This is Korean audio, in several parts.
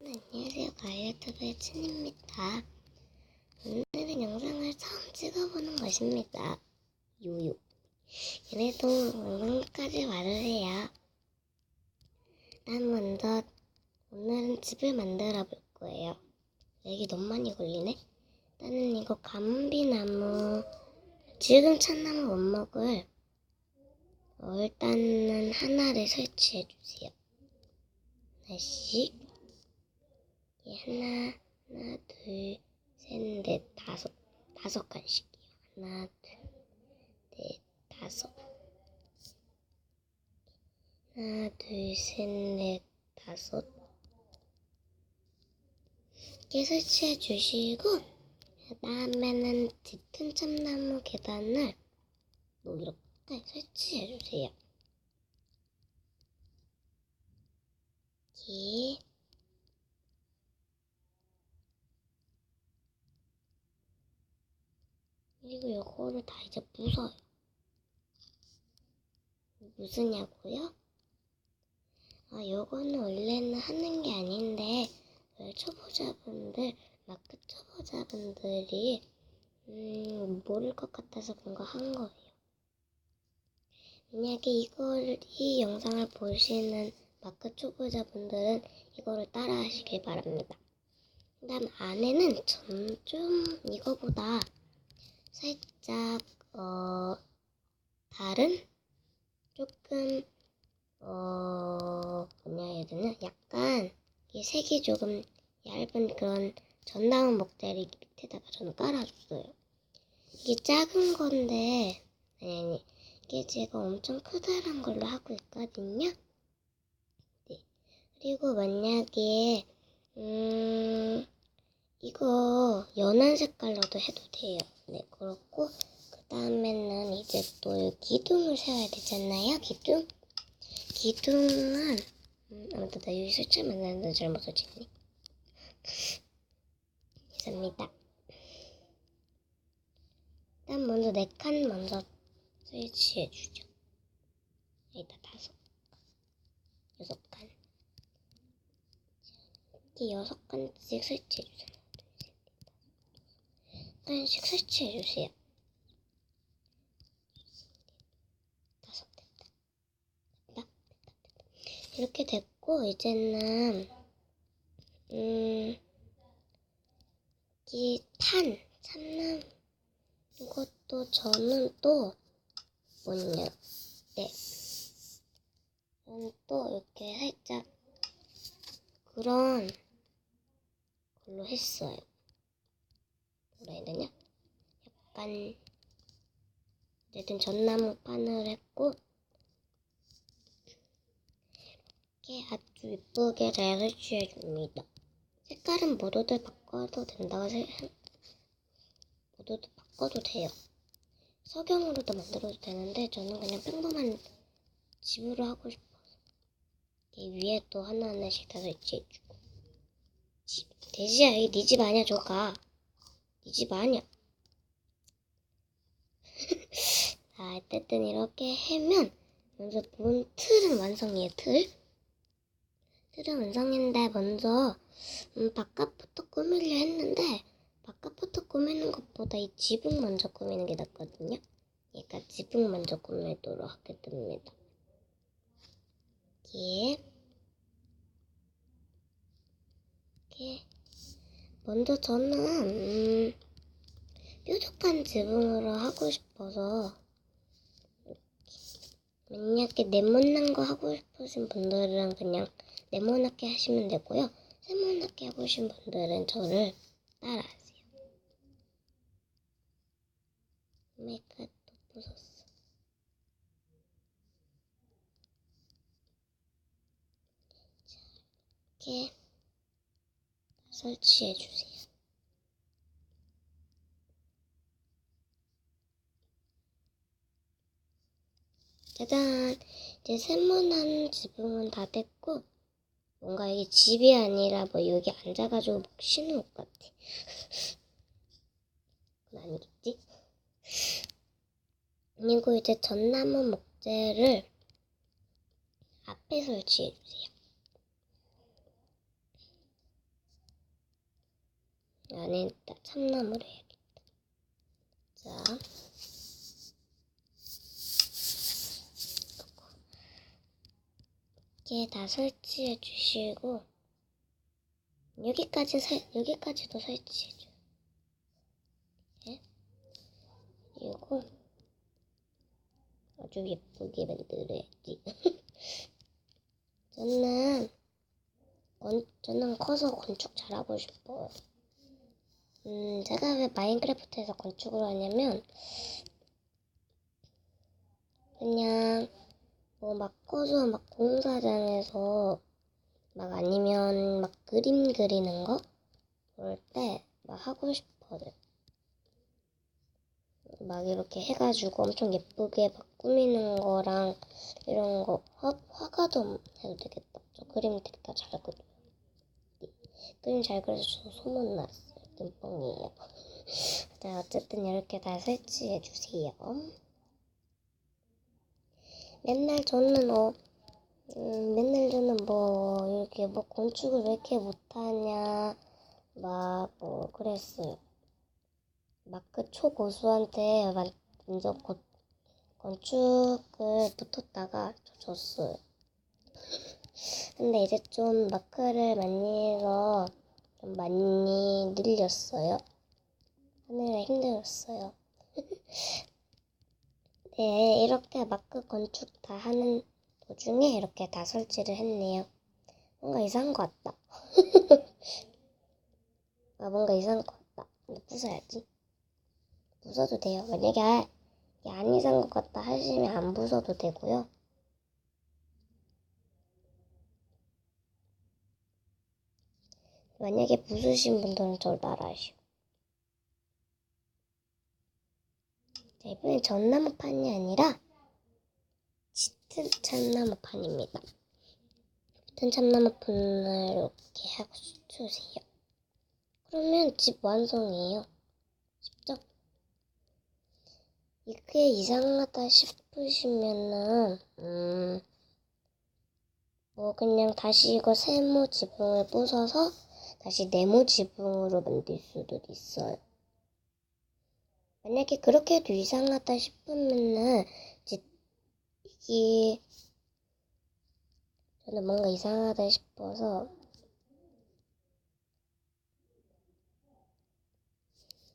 안녕하세요. 가을유튜브의 춘입니다. 오늘은 영상을 처음 찍어보는 것입니다. 요요. 그래도 영상까지 와주세요. 일단 먼저 오늘은 집을 만들어 볼 거예요. 여기 너무 많이 걸리네? 일단은 이거 감비나무, 지금 참나무 원목을 일단은 하나를 설치해 주세요. 하나씩. 하나, 둘, 셋, 넷, 다섯 칸씩이요. 하나, 둘, 넷, 다섯. 하나, 둘, 셋, 넷, 다섯. 이렇게 설치해 주시고, 그 다음에는 짙은 참나무 계단을 이렇게 설치해 주세요. 이렇게. 그리고 이거를 다 이제 부숴요. 무슨냐고요? 요거는 원래는 하는 게 아닌데 초보자분들, 마크 초보자분들이 모를 것 같아서 그런 거 한 거예요. 만약에 이 영상을 보시는 마크 초보자분들은 이거를 따라 하시길 바랍니다. 그 다음 안에는 좀 이거보다 살짝 다른 조금 뭐냐 해야 되나? 약간 이 색이 조금 얇은 그런 전나무 목재를 밑에다가 저는 깔아줬어요. 이게 작은 건데 아니 이게 제가 엄청 크다란 걸로 하고 있거든요. 네. 그리고 만약에 이거 연한 색깔로도 해도 돼요. 네, 그렇고 그 다음에는 이제 또 기둥을 세워야 되잖아요. 기둥은 아무튼 나 여기 설치 만드는데 잘못 설치했네. 죄송합니다. 일단 먼저 4칸 먼저 설치해주죠. 여기다 6칸. 이렇게 6칸씩 설치해주세요. 6칸씩 설치해주세요. 5 됐다. 이렇게 됐고 이제는 이 참나무 이것도 저는 또 뭐냐 저는 또 이렇게 살짝 그런 걸로 했어요. 뭐라 해야 되냐? 약간 어쨌든 전나무 판을 했고 이렇게 아주 예쁘게 잘 설치해 줍니다. 색깔은 모두들 바꿔도 바꿔도 돼요. 석영으로도 만들어도 되는데 저는 그냥 평범한 집으로 하고 싶어서 위에 또 하나하나씩 다 설치해주고. 돼지야, 이게 네 집 아니야. 저가 네 집 아니야. 어쨌든 이렇게 하면 먼저 본 틀은 완성이에요. 틀은 완성인데 먼저 바깥부터 꾸미려 했는데 바깥부터 꾸미는 것보다 이 지붕 먼저 꾸미는 게 낫거든요. 그러니까 지붕 먼저 꾸미도록 하게 됩니다. 이렇게 먼저 저는 뾰족한 지붕으로 하고 싶어서 만약에 네모난 거 하고 싶으신 분들은 그냥 네모나게 하시면 되고요. 세모나게 하고 싶은 분들은 저를 따라하세요. 메가 또 부쉈어. 이렇게 설치해주세요. 짜잔! 이제 세모난 지붕은 다 됐고 뭔가 이게 집이 아니라 뭐 여기 앉아가지고 막 쉬는 옷 같아. 그건 아니겠지? 그리고 이제 전나무 목재를 앞에 설치해주세요. 안에다 참나무를 해야겠다. 자, 이렇게 다 설치해 주시고 여기까지도 설치해 줘. 네? 그리고 아주 예쁘게 만들어야지. 저는 커서 건축 잘하고 싶어요. 제가 왜 마인크래프트에서 건축을 하냐면, 그냥, 막 커서 막 공사장에서, 막 아니면 막 그림 그리는 거? 그럴 때, 막 하고 싶어요. 막 이렇게 해가지고 엄청 예쁘게 막 꾸미는 거랑, 이런 거, 화가도 해도 되겠다. 저 그림 되게 다 잘 그려요. 그림 잘 그려서 저 소문났어요. 눈뻥이에요. 네, 어쨌든 이렇게 다 설치해 주세요. 맨날 저는 이렇게 뭐 건축을 왜 이렇게 못하냐 막 뭐 그랬어요. 막 그 초고수한테 먼저 건축을 붙었다가 졌어요. 근데 이제 좀 마크를 많이 해서 좀 많이 늘렸어요. 하느라 힘들었어요. 네, 이렇게 마크 건축 다 하는 도중에 이렇게 다 설치를 했네요. 뭔가 이상한 것 같다. 뭔가 이상한 것 같다. 근데 부숴야지. 부숴도 돼요. 만약에 이게 안 이상한 것 같다 하시면 안 부숴도 되고요. 만약에 부수신 분들은 저를 따라하시오. 자, 이번엔 전나무판이 아니라 짙은 참나무판입니다. 짙은 참나무판을 이렇게 하고 주세요. 그러면 집 완성이에요. 쉽죠? 이게 이상하다 싶으시면은 뭐 그냥 다시 이거 세모 지붕을 부숴서 다시 네모 지붕으로 만들 수도 있어요. 만약에 그렇게 해도 이상하다 싶으면은 이제 이게 저는 뭔가 이상하다 싶어서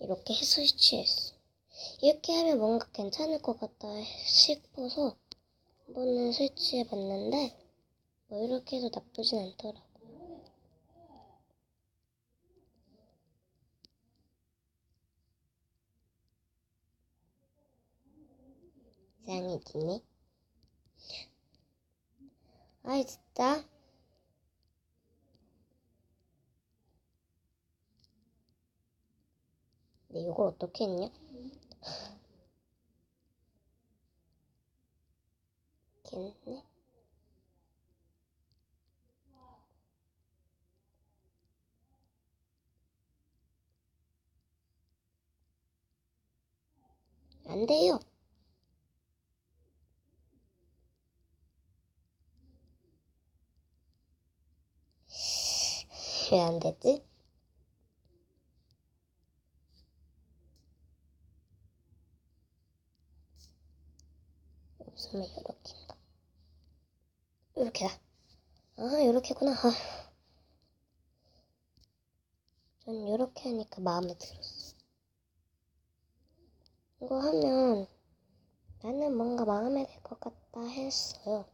이렇게 해서 설치했어. 이렇게 하면 뭔가 괜찮을 것 같다 싶어서 한번은 설치해봤는데 뭐 이렇게 해도 나쁘진 않더라고. 이상해지네. 아이 진짜? 근데 이걸 어떻게 했냐? 이렇게 했네. 안 돼요. 왜 안 되지? 설마 이렇게인가? 이렇게다. 이렇게구나. 전 이렇게 하니까 마음에 들었어. 이거 하면 나는 뭔가 마음에 들 것 같다 했어요.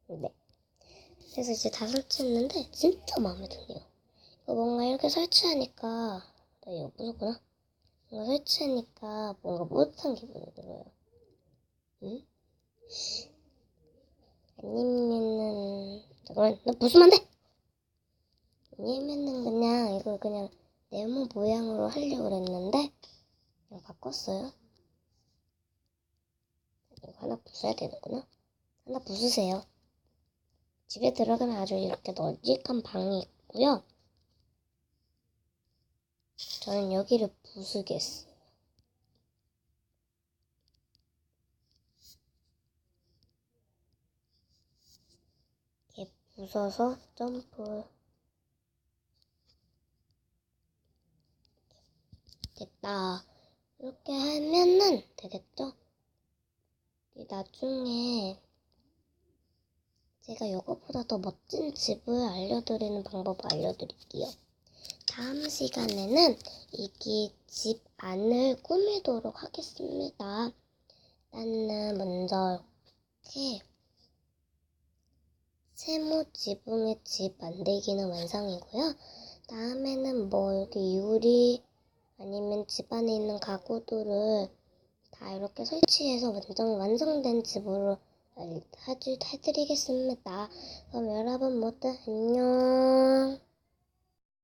네. 그래서 이제 다 설치했는데 진짜 마음에 드네요. 이거 뭔가 이렇게 설치하니까 나 이거 무섭구나. 뭔가 설치하니까 뭔가 뿌듯한 기분이 들어요. 응? 아니면은 잠깐만 나 부수면 안 돼! 아니면은 그냥 이걸 그냥 네모 모양으로 하려고 그랬는데 그냥 바꿨어요. 이거 하나 부숴야 되는구나. 하나 부수세요. 집에 들어가면 아주 이렇게 널찍한 방이 있고요. 저는 여기를 부수겠어요. 이렇게 부숴서 점프 됐다. 이렇게 하면은 되겠죠? 나중에 제가 이것보다 더 멋진 집을 알려드리는 방법을 알려드릴게요. 다음 시간에는 이 집 안을 꾸미도록 하겠습니다. 일단은 먼저 이렇게 세모 지붕의 집 만들기는 완성이고요. 다음에는 뭐 여기 유리 아니면 집 안에 있는 가구들을 다 이렇게 설치해서 완성된 집으로 해드리겠습니다. 그럼 여러분 모두 안녕.